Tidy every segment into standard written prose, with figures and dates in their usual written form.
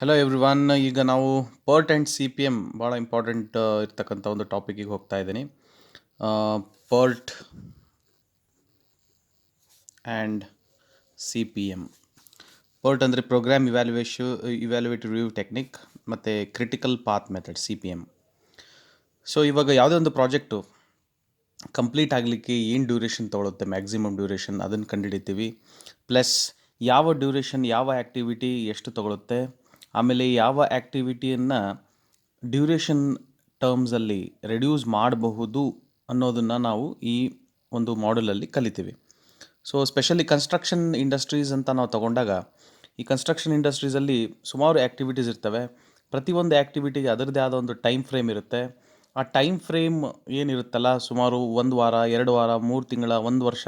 Hello everyone. ಈಗ ನಾವು ಪರ್ಟ್ and C P M ಭಾಳ ಇಂಪಾರ್ಟೆಂಟ್ ಇರ್ತಕ್ಕಂಥ ಒಂದು ಟಾಪಿಕಿಗೆ ಹೋಗ್ತಾ ಇದ್ದೀನಿ. ಪರ್ಟ್ ಆ್ಯಂಡ್ ಸಿ ಪಿ ಎಮ್. ಪರ್ಟ್ ಅಂದರೆ ಪ್ರೋಗ್ರಾಮ್ ಇವ್ಯಾಲ್ಯುವೇಟಿವ್ ರಿವ್ಯೂ ಟೆಕ್ನಿಕ್ ಮತ್ತು critical path method C P M. So ಇವಾಗ ಯಾವುದೇ ಒಂದು ಪ್ರಾಜೆಕ್ಟು ಕಂಪ್ಲೀಟ್ ಆಗಲಿಕ್ಕೆ ಏನು ಡ್ಯೂರೇಷನ್ ತೊಗೊಳುತ್ತೆ, ಮ್ಯಾಕ್ಸಿಮಮ್ ಡ್ಯೂರೇಷನ್ ಅದನ್ನು ಕಂಡುಹಿಡಿತೀವಿ. ಪ್ಲಸ್ ಯಾವ ಡ್ಯೂರೇಷನ್ ಯಾವ ಆ್ಯಕ್ಟಿವಿಟಿ ಎಷ್ಟು ತೊಗೊಳುತ್ತೆ, ಆಮೇಲೆ ಯಾವ ಆ್ಯಕ್ಟಿವಿಟಿಯನ್ನು ಡ್ಯೂರೇಷನ್ ಟರ್ಮ್ಸಲ್ಲಿ ರೆಡ್ಯೂಸ್ ಮಾಡಬಹುದು ಅನ್ನೋದನ್ನು ನಾವು ಈ ಒಂದು ಮಾಡ್ಯೂಲಲ್ಲಿ ಕಲಿತೀವಿ. ಸೊ ಸ್ಪೆಷಲಿ ಕನ್ಸ್ಟ್ರಕ್ಷನ್ ಇಂಡಸ್ಟ್ರೀಸ್ ಅಂತ ನಾವು ತಗೊಂಡಾಗ, ಈ ಕನ್ಸ್ಟ್ರಕ್ಷನ್ ಇಂಡಸ್ಟ್ರೀಸಲ್ಲಿ ಸುಮಾರು ಆ್ಯಕ್ಟಿವಿಟೀಸ್ ಇರ್ತವೆ. ಪ್ರತಿಯೊಂದು ಆ್ಯಕ್ಟಿವಿಟಿಗೆ ಅದರದ್ದೇ ಆದ ಒಂದು ಟೈಮ್ ಫ್ರೇಮ್ ಇರುತ್ತೆ. ಆ ಟೈಮ್ ಫ್ರೇಮ್ ಏನಿರುತ್ತಲ್ಲ, ಸುಮಾರು 1 ವಾರ, 2 ವಾರ, 3 ತಿಂಗಳ, 1 ವರ್ಷ,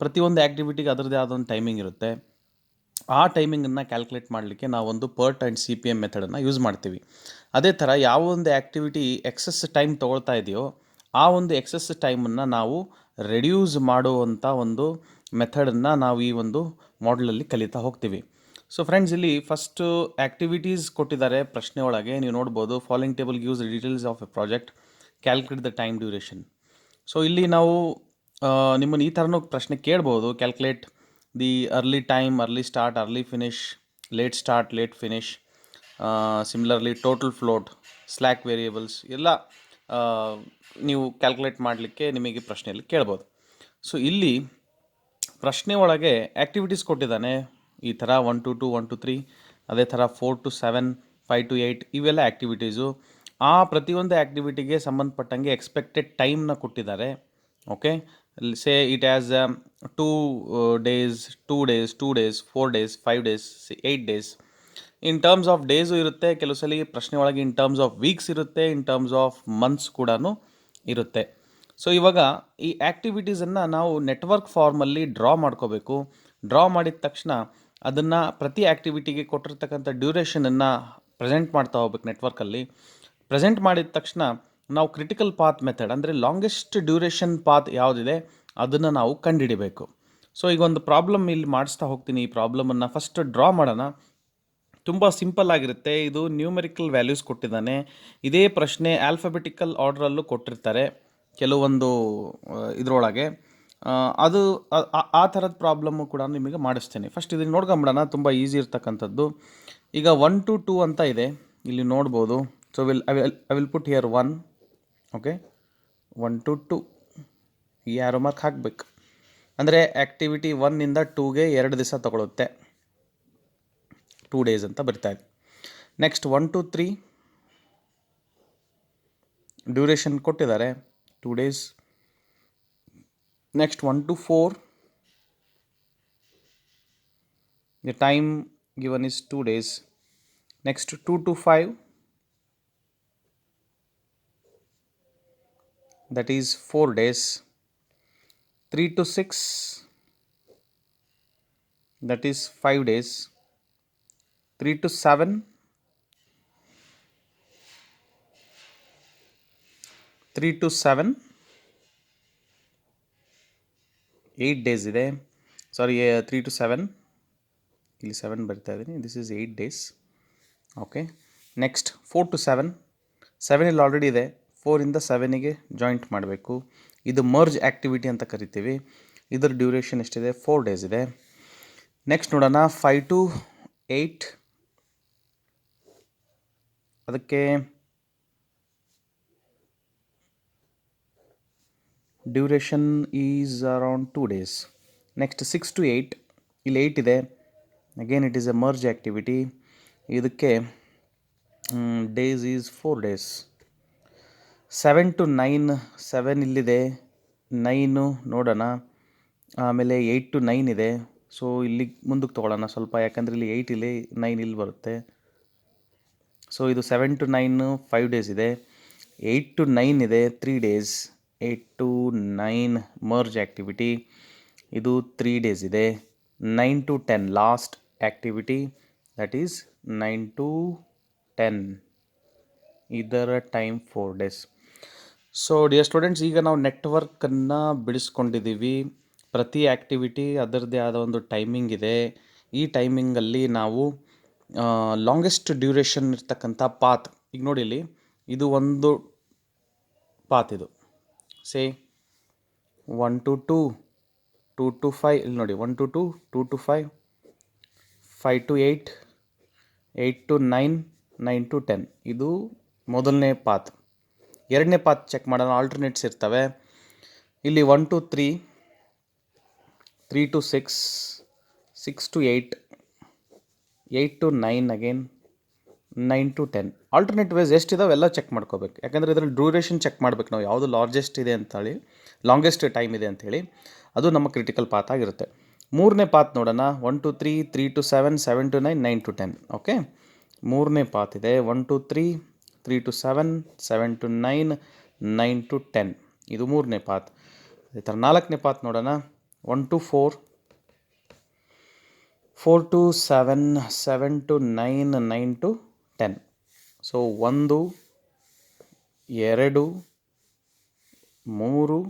ಪ್ರತಿಯೊಂದು ಆ್ಯಕ್ಟಿವಿಟಿಗೆ ಅದರದ್ದೇ ಆದ ಒಂದು ಟೈಮಿಂಗ್ ಇರುತ್ತೆ. ಆ ಟೈಮಿಂಗನ್ನು ಕ್ಯಾಲ್ಕುಲೇಟ್ ಮಾಡಲಿಕ್ಕೆ ನಾವೊಂದು PERT and C P M ಮೆಥಡನ್ನು ಯೂಸ್ ಮಾಡ್ತೀವಿ. ಅದೇ ಥರ ಯಾವ ಒಂದು ಆ್ಯಕ್ಟಿವಿಟಿ ಎಕ್ಸಸ್ ಟೈಮ್ ತೊಗೊಳ್ತಾ ಇದೆಯೋ ಆ ಒಂದು ಎಕ್ಸಸ್ ಟೈಮನ್ನು ನಾವು ರೆಡ್ಯೂಸ್ ಮಾಡುವಂಥ ಒಂದು ಮೆಥಡನ್ನು ನಾವು ಈ ಒಂದು ಮಾಡಲಲ್ಲಿ ಕಲಿತಾ ಹೋಗ್ತೀವಿ. ಸೊ ಫ್ರೆಂಡ್ಸ್, ಇಲ್ಲಿ ಫಸ್ಟು ಆ್ಯಕ್ಟಿವಿಟೀಸ್ ಕೊಟ್ಟಿದ್ದಾರೆ ಪ್ರಶ್ನೆ ಒಳಗೆ. ನೀವು ನೋಡ್ಬೋದು, following table gives details of A project, calculate the time duration. So ಇಲ್ಲಿ ನಾವು ನಿಮ್ಮನ್ನು ಈ ಥರನೂ ಪ್ರಶ್ನೆ ಕೇಳ್ಬೋದು. Calculate the early time, early start, early finish, late start, late finish, similarly total float, slack variables ಎಲ್ಲ ನೀವು ಕ್ಯಾಲ್ಕುಲೇಟ್ ಮಾಡಲಿಕ್ಕೆ ನಿಮಗೆ ಪ್ರಶ್ನೆಯಲ್ಲಿ ಕೇಳ್ಬೋದು. ಸೊ ಇಲ್ಲಿ ಪ್ರಶ್ನೆ ಒಳಗೆ ಆ್ಯಕ್ಟಿವಿಟೀಸ್ ಕೊಟ್ಟಿದ್ದಾನೆ. ಈ ಥರ 1 to 2, 1 to 3, ಅದೇ ಥರ 4 to 7, 5 to 8 ಇವೆಲ್ಲ ಆ್ಯಕ್ಟಿವಿಟೀಸು. ಆ ಪ್ರತಿಯೊಂದು ಆ್ಯಕ್ಟಿವಿಟಿಗೆ ಸಂಬಂಧಪಟ್ಟಂಗೆ ಎಕ್ಸ್ಪೆಕ್ಟೆಡ್ ಟೈಮ್ನ ಕೊಟ್ಟಿದ್ದಾರೆ. Okay, say it as 2 days, 2 days, 2 days, 4 days, 5 days, 8 days. In terms of days ಇರುತ್ತೆ, ಕೆಲವು ಸಲ ಪ್ರಶ್ನೆ ಒಳಗೆ ಇನ್ ಟರ್ಮ್ಸ್ ಆಫ್ ವೀಕ್ಸ್ ಇರುತ್ತೆ, ಇನ್ ಟರ್ಮ್ಸ್ ಆಫ್ ಮಂತ್ಸ್ ಕೂಡ ಇರುತ್ತೆ. ಸೊ ಇವಾಗ ಈ ಆ್ಯಕ್ಟಿವಿಟೀಸನ್ನು ನಾವು ನೆಟ್ವರ್ಕ್ ಫಾರ್ಮಲ್ಲಿ ಡ್ರಾ ಮಾಡ್ಕೋಬೇಕು. ಡ್ರಾ ಮಾಡಿದ ತಕ್ಷಣ ಅದನ್ನು ಪ್ರತಿ ಆ್ಯಕ್ಟಿವಿಟಿಗೆ ಕೊಟ್ಟಿರ್ತಕ್ಕಂಥ ಡ್ಯೂರೇಷನನ್ನು ಪ್ರೆಸೆಂಟ್ ಮಾಡ್ತಾ ಹೋಗ್ಬೇಕು ನೆಟ್ವರ್ಕಲ್ಲಿ. ಪ್ರೆಸೆಂಟ್ ಮಾಡಿದ ತಕ್ಷಣ ನಾವು ಕ್ರಿಟಿಕಲ್ ಪಾತ್ ಮೆಥಡ್ ಅಂದರೆ ಲಾಂಗೆಸ್ಟ್ ಡ್ಯೂರೇಷನ್ ಪಾತ್ ಯಾವುದಿದೆ ಅದನ್ನು ನಾವು ಕಂಡುಹಿಡಿಬೇಕು. ಸೊ ಈಗ ಒಂದು ಪ್ರಾಬ್ಲಮ್ ಇಲ್ಲಿ ಮಾಡಿಸ್ತಾ ಹೋಗ್ತೀನಿ. ಈ ಪ್ರಾಬ್ಲಮನ್ನು ಫಸ್ಟ್ ಡ್ರಾ ಮಾಡೋಣ. ತುಂಬ ಸಿಂಪಲ್ ಆಗಿರುತ್ತೆ. ಇದು ನ್ಯೂಮೆರಿಕಲ್ ವ್ಯಾಲ್ಯೂಸ್ ಕೊಟ್ಟಿದ್ದಾನೆ. ಇದೇ ಪ್ರಶ್ನೆ ಆಲ್ಫಾಬೆಟಿಕಲ್ ಆರ್ಡ್ರಲ್ಲೂ ಕೊಟ್ಟಿರ್ತಾರೆ ಕೆಲವೊಂದು ಇದರೊಳಗೆ. ಅದು ಆ ಥರದ ಪ್ರಾಬ್ಲಮ್ಮು ಕೂಡ ನಿಮಗೆ ಮಾಡಿಸ್ತೇನೆ. ಫಸ್ಟ್ ಇದನ್ನು ನೋಡ್ಕೊಂಬಿಡೋಣ, ತುಂಬ ಈಸಿ ಇರ್ತಕ್ಕಂಥದ್ದು. ಈಗ 1 to 2 ಅಂತ ಇದೆ, ಇಲ್ಲಿ ನೋಡ್ಬೋದು. So I will put here 1. Okay, 1 to 2 ಈ ಆರೋ ಮಾರ್ಕ್ ಹಾಕಬೇಕು. ಅಂದರೆ ಆ್ಯಕ್ಟಿವಿಟಿ 1ಇಂದ 2ಗೆ 2 ದಿವಸ ತಗೊಳುತ್ತೆ, 2 days ಅಂತ ಬರ್ತಾ ಇದೆ. ನೆಕ್ಸ್ಟ್ 1 to 3 ಡ್ಯೂರೇಷನ್ ಕೊಟ್ಟಿದ್ದಾರೆ, 2 days. Next 1 to 4 the time given is 2 days. Next 2 to 5 that is 4 days. 3 to 6 that is 5 days. 3 to 7 3 to 7 8 days ಇದೆ. ಸಾರಿ, 3 to 7 ಇಲ್ಲಿ 7 ಬರ್ತಾ ಇದ್ದೀನಿ. This is 8 days. Okay, next 4 to 7 7 ಇಲ್ಲಿ already ಇದೆ, 4ಇಂದ 7ಗೆ joint ಮಾಡಬೇಕು. ಇದು merge activity ಅಂತ ಕರಿತೀವಿ. ಇದರ ಡ್ಯೂರೇಷನ್ ಎಷ್ಟಿದೆ? 4 days ಇದೆ. ನೆಕ್ಸ್ಟ್ ನೋಡೋಣ 5 to 8, ಅದಕ್ಕೆ duration is around 2 days. Next 6 to 8 ಇಲ್ಲಿ 8 ಇದೆ. Again it is A merge activity. ಇದಕ್ಕೆ ಡೇಸ್ ಈಸ್ 4 days. 7 to 9 7 ಇಲ್ಲಿದೆ, 9 ನೋಡೋಣ. ಆಮೇಲೆ 8 to 9 ಇದೆ. ಸೊ ಇಲ್ಲಿ ಮುಂದಕ್ಕೆ ತೊಗೊಳ್ಳೋಣ ಸ್ವಲ್ಪ, ಯಾಕಂದರೆ ಇಲ್ಲಿ 8 ಇಲ್ಲಿ 9 ಇಲ್ಲಿ ಬರುತ್ತೆ. ಸೊ ಇದು 7 to 9 5 days ಇದೆ. 8 to 9 ಇದೆ 3 days. 8 to 9 ಮರ್ಜ್ ಆ್ಯಕ್ಟಿವಿಟಿ, ಇದು 3 days ಇದೆ. 9 to 10 last activity, that is 9 to 10, ಇದರ time 4 days. So dear students, ಈಗ ನಾವು ನೆಟ್ವರ್ಕನ್ನು ಬಿಡಿಸ್ಕೊಂಡಿದ್ದೀವಿ. ಪ್ರತಿ ಆ್ಯಕ್ಟಿವಿಟಿ ಅದರದ್ದೇ ಆದ ಒಂದು ಟೈಮಿಂಗ್ ಇದೆ. ಈ ಟೈಮಿಂಗಲ್ಲಿ ನಾವು ಲಾಂಗೆಸ್ಟ್ ಡ್ಯೂರೇಷನ್ ಇರ್ತಕ್ಕಂಥ ಪಾತ್. ಈಗ ನೋಡಿ ಇಲ್ಲಿ ಇದು ಒಂದು ಪಾತ್, ಇದು ಸೇ 1 to 2, 2 to 5, ಇಲ್ಲಿ ನೋಡಿ 1 to 2, 2 to 5, 5 to 8, 8 to 9, 9 to 10. ಇದು ಮೊದಲನೇ ಪಾತ್. ಎರಡನೇ ಪಾತ್ ಚೆಕ್ ಮಾಡೋಣ, ಆಲ್ಟರ್ನೇಟ್ಸ್ ಇರ್ತವೆ. ಇಲ್ಲಿ 1 to 3, 3 to 6, 6 to 8, 8 to 9 again, 9 to 10. Alternate wise ಎಷ್ಟಿದಾವೆ ಎಲ್ಲ ಚೆಕ್ ಮಾಡ್ಕೋಬೇಕು, ಯಾಕಂದರೆ ಇದರಲ್ಲಿ ಡ್ಯೂರೇಷನ್ ಚೆಕ್ ಮಾಡ್ಬೇಕು ನಾವು, ಯಾವುದು ಲಾರ್ಜೆಸ್ಟ್ ಇದೆ ಅಂತೇಳಿ, ಲಾಂಗೆಸ್ಟ್ ಟೈಮ್ ಇದೆ ಅಂಥೇಳಿ. ಅದು ನಮ್ಮ ಕ್ರಿಟಿಕಲ್ ಪಾತ್ ಆಗಿರುತ್ತೆ. ಮೂರನೇ ಪಾತ್ ನೋಡೋಣ, 1 to 3, 3 to 7, 7 to 9, 9 to 10. Okay, ಮೂರನೇ ಪಾತ್ ಇದೆ 1 to 3, 3 to 7, 7 to 9, 9 to 10. ಇದು ಮೂರನೇ ಪಾತ್. ಅದೇ ಥರ ನಾಲ್ಕನೇ ಪಾತ್ ನೋಡೋಣ, 1 to 4, 4 to 7, 7 to 9, 9 to 10. So 1, 2, 3, 4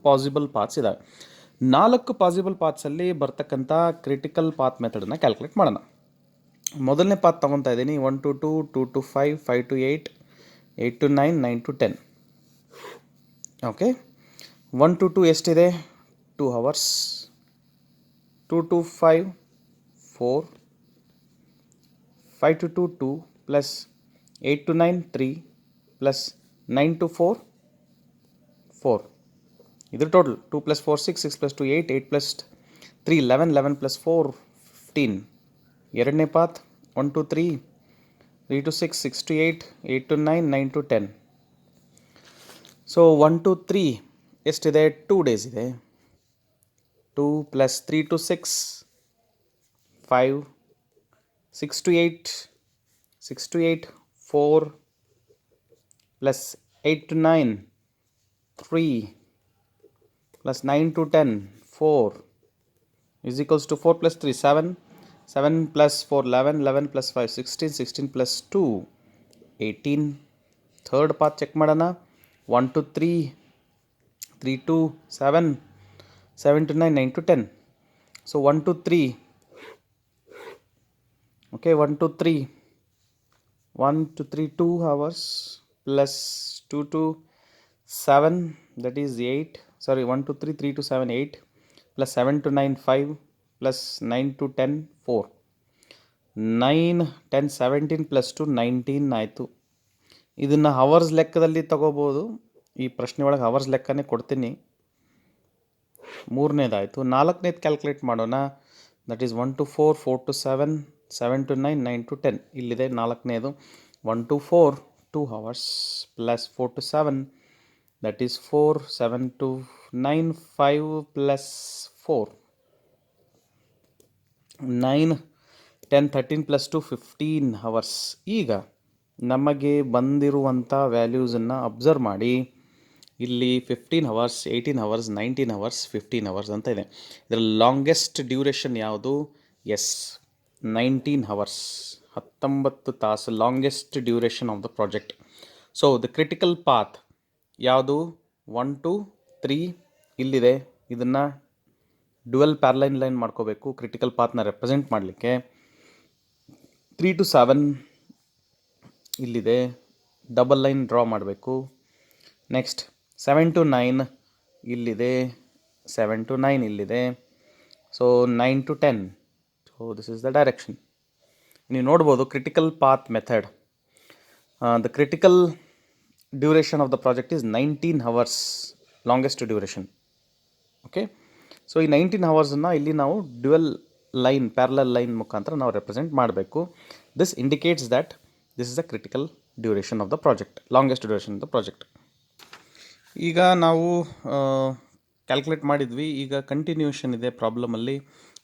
possible paths ಇದ್ದಾವೆ. 4 ಪಾಸಿಬಲ್ ಪಾತ್ಸಲ್ಲಿ ಬರ್ತಕ್ಕಂಥ ಕ್ರಿಟಿಕಲ್ ಪಾತ್ ಮೆಥಡನ್ನು ಕ್ಯಾಲ್ಕುಲೇಟ್ ಮಾಡೋಣ. ಮೊದಲನೇ ಪಾತ್ ತೊಗೊತಾ ಇದ್ದೀನಿ, 1 to 2, 2 to 5, 5 to 8, 8 to 9, 9 to 10. Okay, 1 to 2 ಎಷ್ಟಿದೆ, 2 hours. 2 to 5, 4, 5 to 2, 2, plus 8 to 9, 3, plus 9 to 4, 4. ಇದ್ರ total 2 plus 4, 6, 6 plus 2, 8, 8 plus 3, 11, 11 plus 4, 15. ಎರಡನೇ path 1 to 3, 3 to 6, 6 to 8, 8 to 9, 9 to 10. So 1 to 3 ಎಷ್ಟಿದೆ, 2 days ಇದೆ. 2 plus 3 to 6, 5, 6 to 8, 6 to 8, 4, plus 8 to 9, 3, plus 9 to 10, 4, is equals to 4 plus 3, 7, 7 plus 4, 11, 11 plus 5, 16, 16 plus 2, 18. Third path check ಮಾಡೋಣ, 1 to 3, 3 to 7, 7 to 9, 9 to 10. So 1 to 3, okay, 1 to 3, 1 to 3, 2 hours, plus 2 to 7, that is 8, sorry, 1 to 3, 3 to 7, 8, plus 7 to 9, 5, plus 9 to 10, 4, 9, 10, 17 plus 2, 19 ಆಯಿತು. ಇದನ್ನು hours ಲೆಕ್ಕದಲ್ಲಿ ತಗೋಬೋದು, ಈ ಪ್ರಶ್ನೆ ಒಳಗೆ hours ಲೆಕ್ಕನೇ ಕೊಡ್ತೀನಿ. ಮೂರನೇದಾಯಿತು. ನಾಲ್ಕನೇದು ಕ್ಯಾಲ್ಕುಲೇಟ್ ಮಾಡೋಣ, that is 1 to 4, 4 to 7, 7 to 9, 9 to 10. ಇಲ್ಲಿದೆ ನಾಲ್ಕನೇದು, 1 to 4, 2 hours, plus 4 to 7, that is 4, 7 to 9, 5 plus 4, 9, 10, 13 plus 2, 15 hours. ಈಗ ನಮಗೆ ಬಂದಿರುವಂಥ ವ್ಯಾಲ್ಯೂಸನ್ನು ಅಬ್ಸರ್ವ್ ಮಾಡಿ. ಇಲ್ಲಿ 15 hours, 18 hours, 19 hours, 15 hours ಅಂತ ಇದೆ. ಇದರ ಲಾಂಗೆಸ್ಟ್ ಡ್ಯೂರೇಷನ್ ಯಾವುದು, ಎಸ್ 19 hours, 19 ತಾಸು longest duration of the project. So the critical path ಯಾವುದು, 1 to 3 ಇಲ್ಲಿದೆ. ಇದನ್ನು ಡ್ಯುಯಲ್ ಪ್ಯಾರಲೈನ್ ಲೈನ್ ಮಾಡ್ಕೋಬೇಕು ಕ್ರಿಟಿಕಲ್ ಪಾತ್ನ ರೆಪ್ರೆಸೆಂಟ್ ಮಾಡಲಿಕ್ಕೆ. 3 to 7 ಇಲ್ಲಿದೆ, ಡಬಲ್ ಲೈನ್ ಡ್ರಾ ಮಾಡಬೇಕು. ನೆಕ್ಸ್ಟ್ 7 to 9 ಇಲ್ಲಿದೆ, 7 to 9 ಇಲ್ಲಿದೆ. So 9 to 10. So this is the direction. ನೀವು ನೋಡ್ಬೋದು critical path method. The critical duration of the project is 19 hours, longest duration. Okay, so ಈ 19 hours ಇಲ್ಲಿ ನಾವು ಡ್ಯುಯಲ್ ಲೈನ್, ಪ್ಯಾರಲಲ್ ಲೈನ್ ಮುಖಾಂತರ ನಾವು ರೆಪ್ರೆಸೆಂಟ್ ಮಾಡಬೇಕು. This indicates that this is the critical duration of the project, longest duration of the project. ಈಗ ನಾವು calculate ಮಾಡಿದ್ವಿ. ಈಗ ಕಂಟಿನ್ಯೂಷನ್ ಇದೆ ಪ್ರಾಬ್ಲಮಲ್ಲಿ.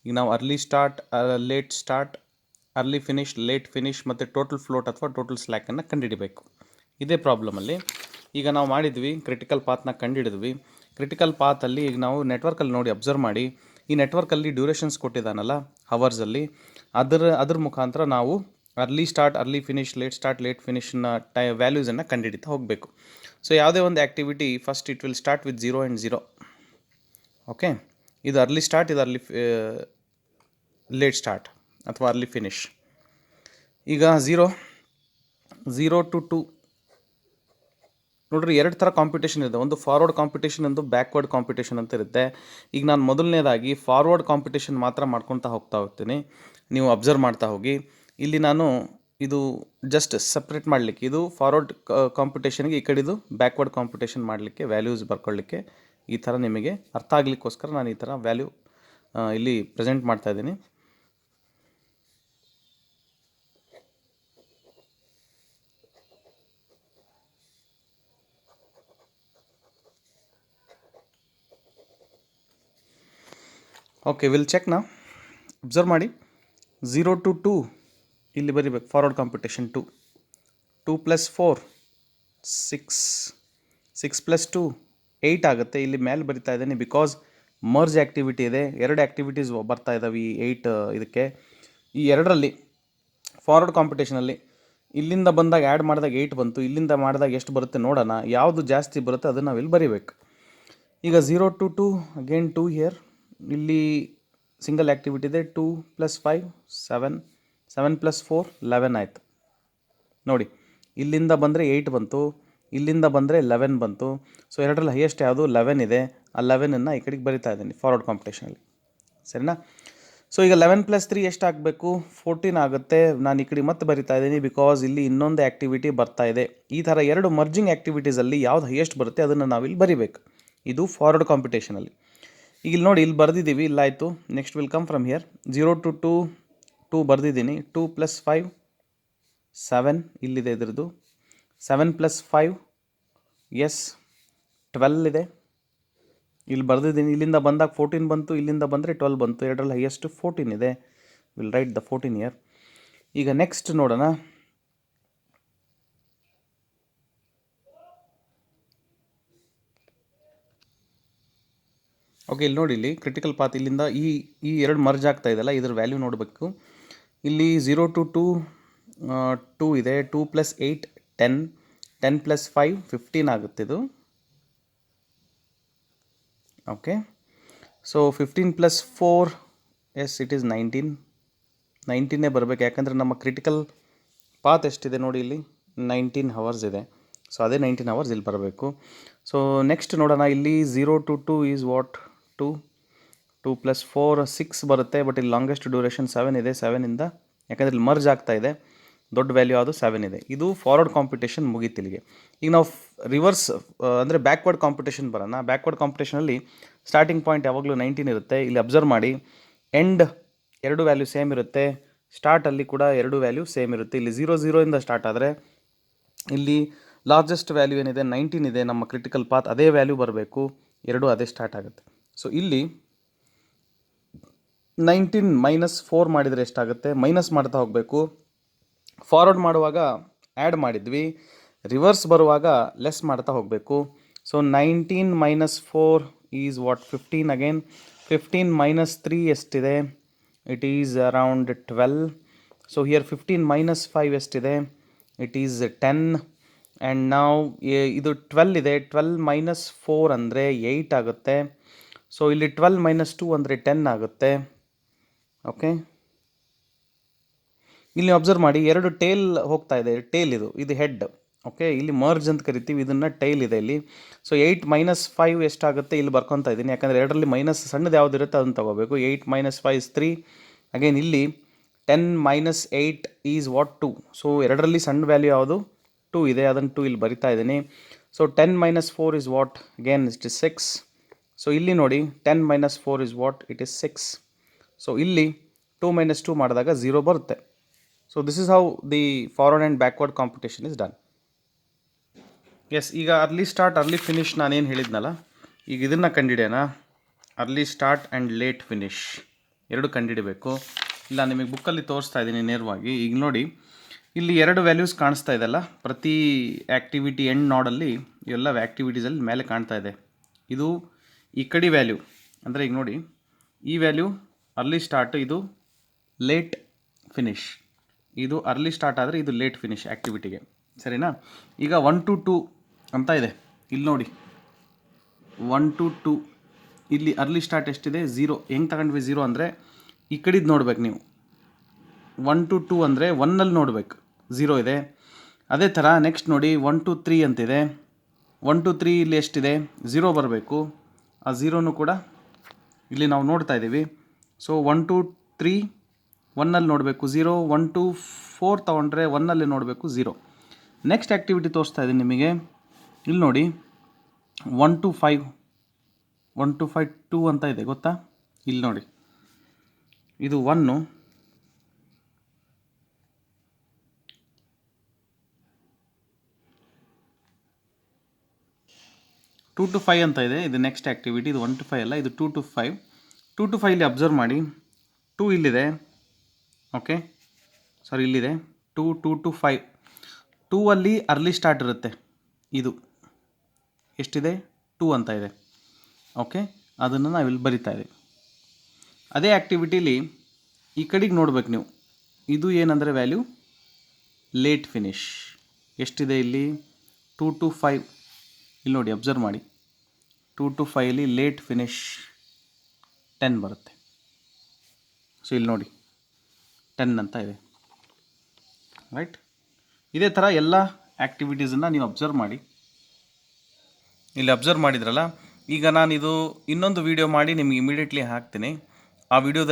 ಈಗ ನಾವು early start, late start, early finish, late finish ಮತ್ತು ಟೋಟಲ್ ಫ್ಲೋಟ್ ಅಥವಾ ಟೋಟಲ್ ಸ್ಲ್ಯಾಕನ್ನು ಕಂಡುಹಿಡಿಬೇಕು. ಇದೇ ಪ್ರಾಬ್ಲಮಲ್ಲಿ ಈಗ ನಾವು ಮಾಡಿದ್ವಿ, ಕ್ರಿಟಿಕಲ್ ಪಾತ್ನ ಕಂಡುಹಿಡಿದ್ವಿ. ಕ್ರಿಟಿಕಲ್ ಪಾತಲ್ಲಿ ಈಗ ನಾವು ನೆಟ್ವರ್ಕಲ್ಲಿ ನೋಡಿ ಅಬ್ಸರ್ವ್ ಮಾಡಿ, ಈ ನೆಟ್ವರ್ಕಲ್ಲಿ ಡ್ಯೂರೇಷನ್ಸ್ ಕೊಟ್ಟಿದ್ದಾನಲ್ಲ ಹವರ್ಸಲ್ಲಿ, ಅದ್ರ ಮುಖಾಂತರ ನಾವು early start, early finish, late start, late ಫಿನಿಶ್ನ ವ್ಯಾಲ್ಯೂಸನ್ನು ಕಂಡುಹಿಡಿತಾ ಹೋಗಬೇಕು. ಸೊ ಯಾವುದೇ ಒಂದು activity first it will start with 0 and 0. Okay, ಇದು ಅರ್ಲಿ ಸ್ಟಾರ್ಟ್, ಇದು ಅರ್ಲಿ ಲೇಟ್ ಸ್ಟಾರ್ಟ್ ಅಥವಾ ಅರ್ಲಿ ಫಿನಿಶ್. ಈಗ 0 to 2 ನೋಡ್ರಿ, ಎರಡು ಥರ ಕಾಂಪಿಟೇಷನ್ ಇದೆ. ಒಂದು ಫಾರ್ವರ್ಡ್ ಕಾಂಪಿಟೇಷನ್, ಒಂದು ಬ್ಯಾಕ್ವರ್ಡ್ ಕಾಂಪಿಟೇಷನ್ ಅಂತ ಇರುತ್ತೆ. ಈಗ ನಾನು ಮೊದಲನೇದಾಗಿ ಫಾರ್ವರ್ಡ್ ಕಾಂಪಿಟೇಷನ್ ಮಾತ್ರ ಮಾಡ್ಕೊತಾ ಹೋಗ್ತೀನಿ. ನೀವು ಅಬ್ಸರ್ವ್ ಮಾಡ್ತಾ ಹೋಗಿ. ಇಲ್ಲಿ ನಾನು ಇದು ಜಸ್ಟ್ ಸಪ್ರೇಟ್ ಮಾಡಲಿಕ್ಕೆ, ಇದು ಫಾರ್ವರ್ಡ್ ಕಾಂಪಿಟೇಷನ್ಗೆ, ಈ ಕಡೆದು ಬ್ಯಾಕ್ವರ್ಡ್ ಕಾಂಪಿಟೇಷನ್ ಮಾಡಲಿಕ್ಕೆ, ವ್ಯಾಲ್ಯೂಸ್ ಬರ್ಕೊಳ್ಳಿಕ್ಕೆ ಈ ಥರ ನಿಮಗೆ ಅರ್ಥ ಆಗಲಿಕ್ಕೋಸ್ಕರ ನಾನು ಈ ಥರ ವ್ಯಾಲ್ಯೂ ಇಲ್ಲಿ ಪ್ರೆಸೆಂಟ್ ಮಾಡ್ತಾ ಇದ್ದೀನಿ. ಓಕೆ, ವಿಲ್ ಚೆಕ್ ನಾ. ಅಬ್ಸರ್ವ್ ಮಾಡಿ. 0 to 2 ಇಲ್ಲಿ ಬರೀಬೇಕು. ಫಾರ್ವರ್ಡ್ ಕಾಂಪಿಟೇಷನ್ 2 + 4 6 + 2 8 ಆಗುತ್ತೆ. ಇಲ್ಲಿ ಮೇಲೆ ಬರಿತಾ ಇದ್ದೀನಿ ಬಿಕಾಸ್ ಮರ್ಜ್ ಆ್ಯಕ್ಟಿವಿಟಿ ಇದೆ. ಎರಡು ಆ್ಯಕ್ಟಿವಿಟೀಸ್ ಬರ್ತಾ ಇದ್ದಾವೆ ಈ 8 ಇದಕ್ಕೆ. ಈ ಎರಡರಲ್ಲಿ ಫಾರ್ವರ್ಡ್ ಕಾಂಪಿಟೇಷನಲ್ಲಿ ಇಲ್ಲಿಂದ ಬಂದಾಗ ಆ್ಯಡ್ ಮಾಡಿದಾಗ 8 ಬಂತು, ಇಲ್ಲಿಂದ ಮಾಡಿದಾಗ ಎಷ್ಟು ಬರುತ್ತೆ ನೋಡೋಣ. ಯಾವುದು ಜಾಸ್ತಿ ಬರುತ್ತೆ ಅದನ್ನು ನಾವು ಇಲ್ಲಿ ಬರೀಬೇಕು. ಈಗ 0 to 2 ಅಗೇನ್ 2 ಹಿಯರ್. ಇಲ್ಲಿ ಸಿಂಗಲ್ ಆ್ಯಕ್ಟಿವಿಟಿ ಇದೆ. 2 + 5 7 + 4 11 ಆಯಿತು. ನೋಡಿ, ಇಲ್ಲಿಂದ ಬಂದರೆ 8 ಬಂತು, ಇಲ್ಲಿಂದ ಬಂದರೆ 11 ಬಂತು. ಸೊ ಎರಡರಲ್ಲಿ ಹೈಯೆಸ್ಟ್ ಯಾವುದು 11 ಇದೆ. ಆ 11ಅನ್ನು ಈ ಕಡೆಗೆ ಬರಿತಾ ಇದ್ದೀನಿ ಫಾರ್ವರ್ಡ್ ಕಾಂಪಿಟೇಷನಲ್ಲಿ. ಸರಿನಾ? ಸೊ ಈಗ 11 + 3 ಎಷ್ಟು ಆಗಬೇಕು? 14 ಆಗುತ್ತೆ. ನಾನು ಈ ಕಡೆ ಮತ್ತೆ ಬರಿತಾ ಇದ್ದೀನಿ ಬಿಕಾಸ್ ಇಲ್ಲಿ ಇನ್ನೊಂದು ಆ್ಯಕ್ಟಿವಿಟಿ ಬರ್ತಾ ಇದೆ. ಈ ಥರ ಎರಡು ಮರ್ಜಿಂಗ್ ಆ್ಯಕ್ಟಿವಿಟೀಸಲ್ಲಿ ಯಾವ್ದು ಹೈಯೆಸ್ಟ್ ಬರುತ್ತೆ ಅದನ್ನು ನಾವಿಲ್ಲಿ ಬರಿಬೇಕು. ಇದು ಫಾರ್ವರ್ಡ್ ಕಾಂಪಿಟೇಷನಲ್ಲಿ. ಈಗ ಇಲ್ಲಿ ನೋಡಿ, ಇಲ್ಲಿ ಬರೆದಿದ್ದೀವಿ, ಇಲ್ಲಾಯಿತು. Next will come from here. 0 to 2 ಬರೆದಿದ್ದೀನಿ. 2 + 5 7 ಇಲ್ಲಿದೆ ಇದ್ರದ್ದು. 7 + 5 12 ಇದೆ. ಇಲ್ಲಿ ಬರೆದಿದ್ದೀನಿ. ಇಲ್ಲಿಂದ ಬಂದಾಗ 14 ಬಂತು, ಇಲ್ಲಿಂದ ಬಂದರೆ 12 ಬಂತು. ಎರಡರಲ್ಲಿ ಹೈಯೆಸ್ಟ್ 14 ಇದೆ. Will write the 14 here. ಈಗ ನೆಕ್ಸ್ಟ್ ನೋಡೋಣ. ಓಕೆ, ಇಲ್ಲಿ ನೋಡಿ, ಇಲ್ಲಿ ಕ್ರಿಟಿಕಲ್ ಪಾತ್ ಇಲ್ಲಿಂದ ಈ ಎರಡು ಮರ್ಜ್ ಆಗ್ತಾ ಇದೆಯಲ್ಲ, ಇದ್ರ ವ್ಯಾಲ್ಯೂ ನೋಡಬೇಕು. ಇಲ್ಲಿ 0 to 2 ಇದೆ. 2 + 8 10 10 + 5 15 ಆಗುತ್ತೆ ಇದು. Okay, so 15 + 4 as it is 19 ಬರಬೇಕು. ಯಾಕಂದರೆ ನಮ್ಮ ಕ್ರಿಟಿಕಲ್ ಪಾತ್ ಎಷ್ಟಿದೆ ನೋಡಿ, ಇಲ್ಲಿ 19 hours ಇದೆ. ಸೊ ಅದೇ 19 hours ಇಲ್ಲಿ ಬರಬೇಕು. ಸೊ ನೆಕ್ಸ್ಟ್ ನೋಡೋಣ. ಇಲ್ಲಿ 0 to 2 ಈಸ್ ವಾಟ್ 2 + 4 6 ಬರುತ್ತೆ. ಬಟ್ ಇಲ್ಲಿ ಲಾಂಗೆಸ್ಟ್ ಡ್ಯೂರೇಷನ್ 7 ಇದೆ. 7ಇಂದ ಯಾಕಂದರೆ ಇಲ್ಲಿ ಮರ್ಜ್ ಆಗ್ತಾ ಇದೆ, ದೊಡ್ಡ ವ್ಯಾಲ್ಯೂ ಅದು 7 ಇದೆ. ಇದು ಫಾರ್ವರ್ಡ್ ಕಾಂಪಿಟೇಷನ್ ಮುಗೀತು ಇಲ್ಲಿಗೆ. ಈಗ ನಾವು ರಿವರ್ಸ್ ಅಂದರೆ ಬ್ಯಾಕ್ವರ್ಡ್ ಕಾಂಪಿಟೇಷನ್ ಬರೋಣ. ಬ್ಯಾಕ್ವರ್ಡ್ ಕಾಂಪಿಟೇಷನಲ್ಲಿ ಸ್ಟಾರ್ಟಿಂಗ್ ಪಾಯಿಂಟ್ ಯಾವಾಗಲೂ 19 ಇರುತ್ತೆ. ಇಲ್ಲಿ ಅಬ್ಸರ್ವ್ ಮಾಡಿ, ಎಂಡ್ ಎರಡು ವ್ಯಾಲ್ಯೂ ಸೇಮ್ ಇರುತ್ತೆ. ಸ್ಟಾರ್ಟಲ್ಲಿ ಕೂಡ ಎರಡು ವ್ಯಾಲ್ಯೂ ಸೇಮ್ ಇರುತ್ತೆ. ಇಲ್ಲಿ 0 ಸ್ಟಾರ್ಟ್ ಆದರೆ ಇಲ್ಲಿ ಲಾರ್ಜೆಸ್ಟ್ ವ್ಯಾಲ್ಯೂ ಏನಿದೆ 19 ಇದೆ. ನಮ್ಮ ಕ್ರಿಟಿಕಲ್ ಪಾತ್ ಅದೇ ವ್ಯಾಲ್ಯೂ ಬರಬೇಕು. ಎರಡು ಅದೇ ಸ್ಟಾರ್ಟ್ ಆಗುತ್ತೆ. ಸೊ ಇಲ್ಲಿ 19 - 4 ಮಾಡಿದರೆ ಎಷ್ಟಾಗುತ್ತೆ? ಮೈನಸ್ ಮಾಡ್ತಾ ಹೋಗಬೇಕು. ಫಾರ್ವರ್ಡ್ ಮಾಡುವಾಗ ಆ್ಯಡ್ ಮಾಡಿದ್ವಿ, ರಿವರ್ಸ್ ಬರುವಾಗ ಲೆಸ್ ಮಾಡ್ತಾ ಹೋಗಬೇಕು. So 19 - 4 is what 15 again. 15 - 3 ಎಷ್ಟಿದೆ? It is around 12. So here 15 - 5 ಎಷ್ಟಿದೆ? It is 10. ಆ್ಯಂಡ್ ನಾವು ಇದು 12 ಇದೆ. 12 - 4 ಅಂದರೆ 8 ಆಗುತ್ತೆ. ಸೊ ಇಲ್ಲಿ 12 - 2 ಅಂದರೆ 10 ಆಗುತ್ತೆ. ಓಕೆ, ಇಲ್ಲಿ ಅಬ್ಸರ್ವ್ ಮಾಡಿ, ಎರಡು ಟೇಲ್ ಹೋಗ್ತಾ ಇದೆ. ಟೇಲ್ ಇದು ಹೆಡ್. ಓಕೆ, ಇಲ್ಲಿ ಮರ್ಜ್ ಅಂತ ಕರಿತೀವಿ, ಇದನ್ನು ಟೈಲ್ ಇದೆ ಇಲ್ಲಿ. ಸೊ 8 - 5 ಎಷ್ಟಾಗುತ್ತೆ? ಇಲ್ಲಿ ಬರ್ಕೊತಾ ಇದ್ದೀನಿ. ಯಾಕಂದರೆ ಎರಡರಲ್ಲಿ ಮೈನಸ್ ಸಣ್ಣದು ಯಾವ್ದು ಇರುತ್ತೆ ಅದನ್ನು ತೊಗೋಬೇಕು. 8 - 5 is 3. ಅಗೇನ್ ಇಲ್ಲಿ 10 - 8 ಈಸ್ ವಾಟ್ 2. ಸೊ ಎರಡರಲ್ಲಿ ಸಣ್ಣ ವ್ಯಾಲ್ಯೂ ಯಾವುದು? 2 ಇದೆ. ಅದನ್ನು 2 ಇಲ್ಲಿ ಬರಿತಾ ಇದ್ದೀನಿ. So 10 - 4 is what? Again it is 6. So ಇಲ್ಲಿ ನೋಡಿ, 10 - 4 is what? It is 6. So ಇಲ್ಲಿ 2 - 2 ಮಾಡಿದಾಗ 0 ಬರುತ್ತೆ. So this is how the forward and backward computation is done. Yes, ಈಗ ಅರ್ಲಿ ಸ್ಟಾರ್ಟ್ ಅರ್ಲಿ ಫಿನಿಶ್ ನಾನೇನು ಹೇಳಿದ್ನಲ್ಲ, ಈಗ ಇದನ್ನು ಕಂಡಿಡಿಯೋಣ. Early start and late finish ಎರಡು ಕಂಡಿಡಿಬೇಕು. ಇಲ್ಲ, ನಿಮಗೆ ಬುಕ್ಕಲ್ಲಿ ತೋರಿಸ್ತಾ ಇದ್ದೀನಿ ನೇರವಾಗಿ. ಈಗ ನೋಡಿ, ಇಲ್ಲಿ ಎರಡು ವ್ಯಾಲ್ಯೂಸ್ ಕಾಣಿಸ್ತಾ ಇದೆಲ್ಲ, ಪ್ರತಿ ಆ್ಯಕ್ಟಿವಿಟಿ ಎಂಡ್ ನೋಡಲ್ಲಿ ಇವೆಲ್ಲ ಆ್ಯಕ್ಟಿವಿಟೀಸಲ್ಲಿ ಮೇಲೆ ಕಾಣ್ತಾ ಇದೆ. ಇದು ಈ ಕಡೆ ವ್ಯಾಲ್ಯೂ ಅಂದರೆ, ಈಗ ನೋಡಿ, ಈ ವ್ಯಾಲ್ಯೂ ಅರ್ಲಿ ಸ್ಟಾರ್ಟ್, ಇದು ಲೇಟ್ ಫಿನಿಶ್. ಇದು ಅರ್ಲಿ ಸ್ಟಾರ್ಟ್ ಆದರೆ ಇದು ಲೇಟ್ ಫಿನಿಶ್ ಆ್ಯಕ್ಟಿವಿಟಿಗೆ. ಸರಿನಾ? ಈಗ 1 to 2 ಅಂತ ಇದೆ. ಇಲ್ಲಿ ನೋಡಿ, 1 to 2 ಇಲ್ಲಿ ಅರ್ಲಿ ಸ್ಟಾರ್ಟ್ ಎಷ್ಟಿದೆ? 0. ಹೆಂಗೆ ತಗೊಂಡ್ವಿ 0 ಅಂದರೆ ಈ ಕಡೆದು ನೋಡ್ಬೇಕು ನೀವು. 1 to 2 ಅಂದರೆ 1ನಲ್ಲಿ ನೋಡಬೇಕು, 0 ಇದೆ. ಅದೇ ಥರ ನೆಕ್ಸ್ಟ್ ನೋಡಿ 1 to 3 ಅಂತಿದೆ. 1 to 3 ಇಲ್ಲಿ ಎಷ್ಟಿದೆ, 0 ಬರಬೇಕು. ಆ 0ನೂ ಕೂಡ ಇಲ್ಲಿ ನಾವು ನೋಡ್ತಾ ಇದ್ದೀವಿ. ಸೊ 1 to 3 1ನಲ್ಲಿ ನೋಡಬೇಕು 0, 1 to 4 ತೊಗೊಂಡ್ರೆ 1ನಲ್ಲಿ ನೋಡಬೇಕು 0. ನೆಕ್ಸ್ಟ್ ಆ್ಯಕ್ಟಿವಿಟಿ ತೋರಿಸ್ತಾ ಇದ್ದೀನಿ ನಿಮಗೆ. ಇಲ್ಲಿ ನೋಡಿ 1 to 5 2 ಅಂತ ಇದೆ ಗೊತ್ತಾ. ಇಲ್ಲಿ ನೋಡಿ ಇದು 1, 2 to 5 ಅಂತ ಇದೆ. ಇದು ನೆಕ್ಸ್ಟ್ ಆ್ಯಕ್ಟಿವಿಟಿ. ಇದು 1 to 5 ಅಲ್ಲ, ಇದು 2 to 5. 2 to 5 ಇಲ್ಲಿ ಅಬ್ಸರ್ವ್ ಮಾಡಿ. 2 ಇಲ್ಲಿದೆ, ಓಕೆ, ಸಾರಿ ಇಲ್ಲಿದೆ 2 to 5. 2 ಅಲ್ಲಿ ಅರ್ಲಿ ಸ್ಟಾರ್ಟ್ ಇರುತ್ತೆ. ಇದು ಎಷ್ಟಿದೆ, 2 ಅಂತ ಇದೆ, ಓಕೆ. ಅದನ್ನು ನಾವಿಲ್ಲಿ ಬರಿತಾ ಇದ್ದೀವಿ. ಅದೇ ಆ್ಯಕ್ಟಿವಿಟೀಲಿ ಈ ಕಡೆಗೆ ನೋಡ್ಬೇಕು ನೀವು. ಇದು ಏನಂದರೆ ವ್ಯಾಲ್ಯೂ ಲೇಟ್ ಫಿನಿಶ್ ಎಷ್ಟಿದೆ ಇಲ್ಲಿ, 2 to 5. ಇಲ್ಲಿ ನೋಡಿ ಅಬ್ಸರ್ವ್ ಮಾಡಿ, 2 to 5 ಲೇಟ್ ಫಿನಿಶ್ 10 ಬರುತ್ತೆ. ಸೊ ಇಲ್ಲಿ ನೋಡಿ 10 ಅಂತ ಇದೆ, ರೈಟ್. ಇದೇ ಥರ ಎಲ್ಲ ಆ್ಯಕ್ಟಿವಿಟೀಸನ್ನು ನೀವು ಅಬ್ಸರ್ವ್ ಮಾಡಿ. ಇಲ್ಲಿ ಅಬ್ಸರ್ವ್ ಮಾಡಿದ್ರಲ್ಲ, ಈಗ ನಾನಿದು ಇನ್ನೊಂದು ವೀಡಿಯೋ ಮಾಡಿ ನಿಮಗೆ ಇಮಿಡಿಯೇಟ್ಲಿ ಹಾಕ್ತೀನಿ. ಆ ವಿಡಿಯೋದಲ್ಲಿ